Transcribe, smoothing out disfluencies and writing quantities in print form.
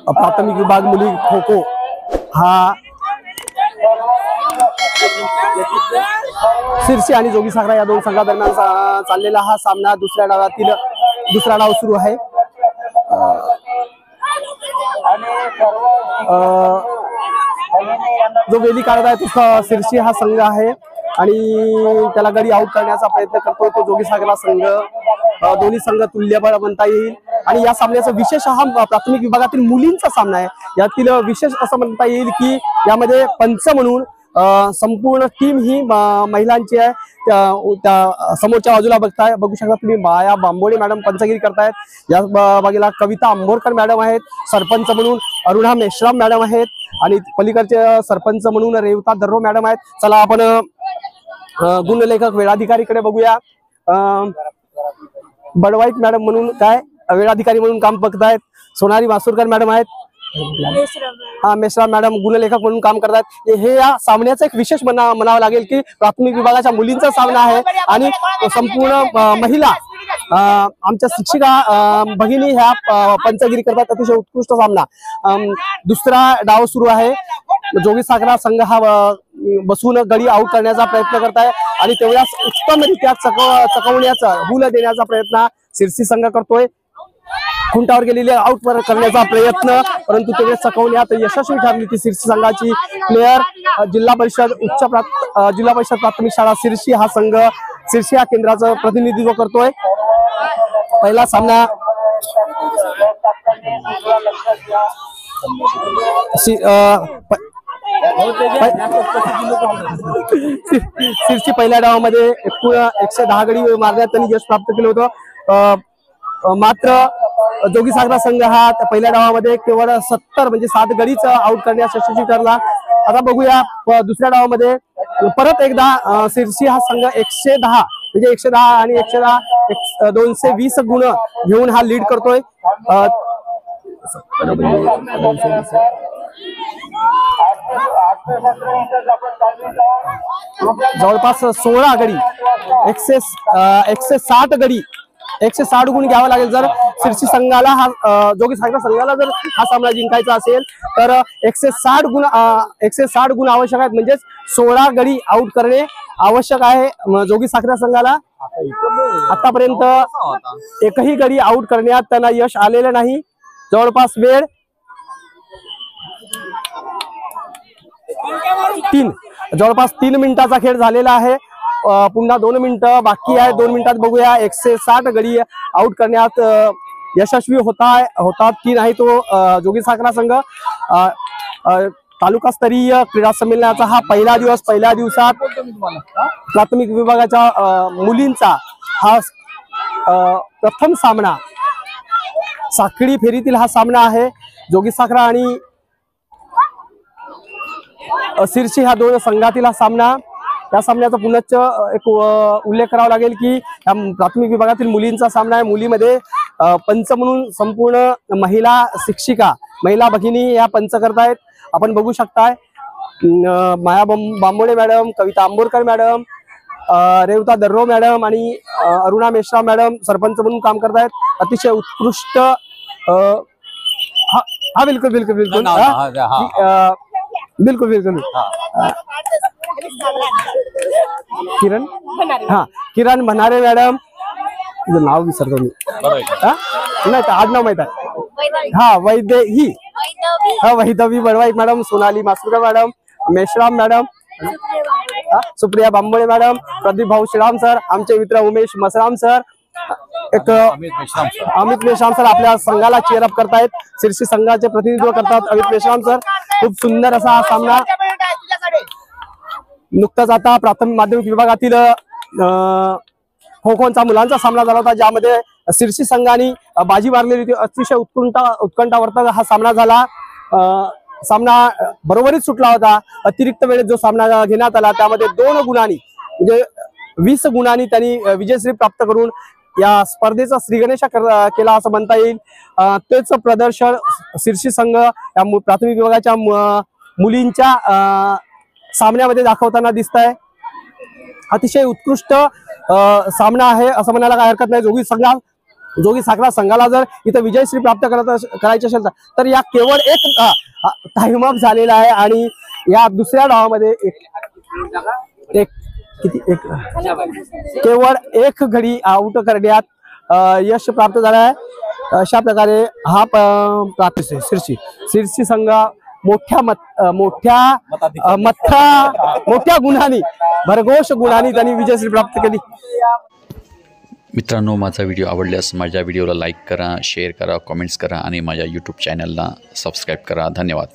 प्राथमिक विभाग मुली खो खो हा सिरसी आणि जोगीसाखरा या दोन संघादरम्यान चाललेला हा सामना दुसऱ्या डावातील दुसरा डाव सुरू आहे। जो वेली काढत आहे तो सिरसी हा संघ आहे आणि त्याला गडी आउट करण्याचा प्रयत्न करतोय तो जोगीसाखरा संघ। दोन्ही संघ तुल्यबळ म्हणता येईल आणि या सामन्याचा विशेष हा प्राथमिक विभागातील मुलींचा सामना आहे। यातील विशेष असं म्हणता येईल की यामध्ये पंच म्हणून संपूर्ण टीम ही महिलांची आहे। त्या समोरच्या बाजूला बघू शकता तुम्ही माया बांबोळे मॅडम पंचगिरी करतायत। या बाजूला कविता आंबोरकर मॅडम आहेत, सरपंच म्हणून अरुणा मेश्राम मॅडम आहेत आणि पलीकडचे सरपंच म्हणून रेवता दर्रो मॅडम आहेत। चला आपण गुणलेखक वेळाधिकारीकडे बघूया। बडवाईत मॅडम म्हणून काय वेळाधिकारी म्हणून काम बघतायत। सोनाली मासुरकर मॅडम आहेत, मेश्राम मॅडम गुणलेखक म्हणून काम करतात। हे या सामन्याचं एक विशेष म्हणावं लागेल की प्राथमिक विभागाच्या मुलींचा सामना आहे आणि संपूर्ण महिला आमच्या शिक्षिका भगिनी ह्या पंचगिरी करतात। अतिशय उत्कृष्ट सामना दुसरा डाव सुरू आहे। जोगीसाखरा संघ हा बसून गडी आउट करण्याचा प्रयत्न करत आहे आणि तेवढ्याच उत्तमरित्या चकवण्याचा हुल देण्याचा प्रयत्न सिरसी संघ करतोय। खुंटावर गेलेले आउट करण्याचा प्रयत्न परंतु तेवढे चकवण्यात यशस्वी ठरली ती सिरसी संघाची प्लेयर। जिल्हा परिषद प्राथमिक शाळा सिरसी हा संघ सिरसी या केंद्राचं प्रतिनिधित्व करतोय। पहिला सामना सिरसी पहिल्या डावामध्ये 110 गडी मारण्यात त्यांनी यश प्राप्त केलं होतं। मात्र जोगीसाखरा संघ हा पहिल्या डावामध्ये केवळ 70 म्हणजे 7 गडीच आउट करण्यास यशस्वी ठरला। आता बघूया दुसऱ्या डावामध्ये परत एकदा सिरसी हा संघ 110 म्हणजे 110 आणि 110 220 गुण घेऊन हा लीड करतोय। जवळपास 16 गडी 160 गुण घ्यावा लागेल जर सिरसी संघाला हा जोगीसाखरा संघाला जर हा सामना जिंकायचा असेल तर 160 गुण आवश्यक आहेत। म्हणजेच 16 गडी आउट करणे आवश्यक आहे जोगीसाखरा संघाला। आतापर्यंत एकही गडी आउट करण्यात त्यांना यश आलेलं नाही। जवळपास वेळ 3 मिनिटाचा खेळ झालेला आहे। पुन्हा 2 मिनिटं बाकी आहे। 2 मिनिटात बघूया 160 गडी आउट करण्यात यशस्वी होतात की नाही तो जोगीसाखरा संघ। तालुकास्तरीय क्रीडा संमेलनाचा हा पहिला दिवस। पहिल्या दिवसात प्राथमिक विभागाच्या मुलींचा हा प्रथम सामना साखळी फेरीतील हा सामना आहे। जोगीसाखरा आणि सिरसी ह्या दोन संघातील हा सामना। या सामन्याचा पुनश्च एक उल्लेख करावा लागेल की प्राथमिक विभागातील मुलींचा सामना आहे। मुलीमध्ये पंच म्हणून संपूर्ण महिला शिक्षिका महिला भगिनी या पंच करतायत। आपण बघू शकताय माया बांबोळे मॅडम, कविता आंबोरकर मॅडम, रेवता दर्रो मॅडम आणि अरुणा मेश्राम मॅडम सरपंच म्हणून काम करतायत। अतिशय उत्कृष्ट हा बिलकुल बिलकुल बिलकुल बिलकुल बिलकुल किरण भनारे मॅडम, नाव विसरतो मी नाही आडनाव माहित आहे Vaidavi Badwai madam, Sonali Masurkar madam, Meshram madam, Supriya Bambole madam, Pradeep भाऊ श्रीराम सर, आमचे मित्र उमेश मसराम सर, एक अमित मेश्राम सर आपल्या संघाला चेअरअप करतायत। सिरसी संघाचे प्रतिनिधित्व करतात अमित मेश्राम सर। खूप सुंदर असा हा सामना नुकताच आता प्राथमिक माध्यमिक विभागातील खो खोचा मुलांचा सामना झाला होता ज्यामध्ये सिरसी संघाने बाजी मारलेली होती। अतिशय उत्कंठावर्धक हा सामना झाला। सामना बरोबरीच सुटला होता। अतिरिक्त वेळेत जो सामना घेण्यात आला त्यामध्ये 2 गुणांनी म्हणजे 20 गुणांनी त्यांनी विजयश्री प्राप्त करून या स्पर्धेचा श्रीगणेश केला असं म्हणता येईल। तेच प्रदर्शन सिरसी संघ या प्राथमिक विभागाच्या मुलींच्या सामन्यामध्ये दाखवताना दिसत आहे। अतिशय उत्कृष्ट सामना आहे असं म्हणायला काही हरकत नाही। जोगी साखरा संघाला जर इथं विजयश्री प्राप्त करायची असेल तर या केवळ एक टाइम अप झालेला आहे आणि या दुसऱ्या डावामध्ये केवळ एक घडी आउट करण्यात यश प्राप्त झालं आहे। अशा प्रकारे हा सिरसी संघ मोठ्या गुणांनी भरघोष गुणांनी त्यांनी विजयश्री प्राप्त केली। मित्रांनो, माझा व्हिडिओ आवडल्यास माझ्या व्हिडिओला लाईक करा, शेअर करा, कमेंट्स करा आणि माझ्या यूट्यूब चॅनलला सबस्क्राईब करा। धन्यवाद।